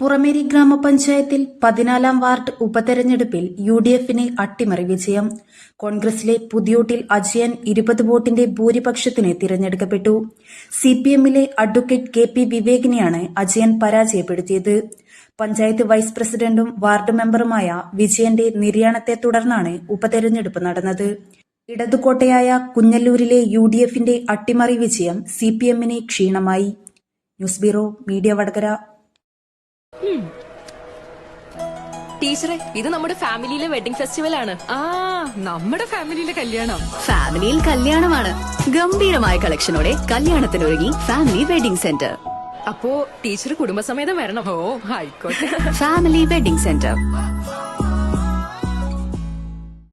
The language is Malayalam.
പുറമേരി ഗ്രാമപഞ്ചായത്തിൽ 14-ാം വാർഡ് ഉപതെരഞ്ഞെടുപ്പിൽ UDFന് അട്ടിമറി വിജയം. കോൺഗ്രസിലെ പുതിയോട്ടിൽ അജയൻ 20 വോട്ടിന്റെ ഭൂരിപക്ഷത്തിന് തിരഞ്ഞെടുക്കപ്പെട്ടു. CPMലെ അഡ്വക്കേറ്റ് KP വിവേകിനെയാണ് അജയൻ പരാജയപ്പെടുത്തിയത്. പഞ്ചായത്ത് വൈസ് പ്രസിഡന്റും വാർഡ് മെമ്പറുമായ വിജയന്റെ നിര്യാണത്തെ തുടർന്നാണ് ഉപതെരഞ്ഞെടുപ്പ് നടന്നത്. ഇടതുകോട്ടയായ കുഞ്ഞല്ലൂരിലെ UDFന്റെ അട്ടിമറി വിജയം CPMന് ക്ഷീണമായി. News bureau, media Vadakara. ടീച്ചറെ, ഇത് നമ്മുടെ ഫാമിലിയിലെ വെഡിങ് ഫെസ്റ്റിവൽ ആണ്. നമ്മുടെ ഫാമിലിയിലെ കല്യാണം. ഫാമിലിയിൽ കല്യാണമാണ്. ഗംഭീരമായ കളക്ഷനോടെ കല്യാണത്തിനൊരുങ്ങി ഫാമിലി വെഡിംഗ് സെന്റർ. അപ്പോ ടീച്ചർ കുടുംബസമേതം വരണം. ഓ, ആയിക്കോട്ടെ. Family wedding centre.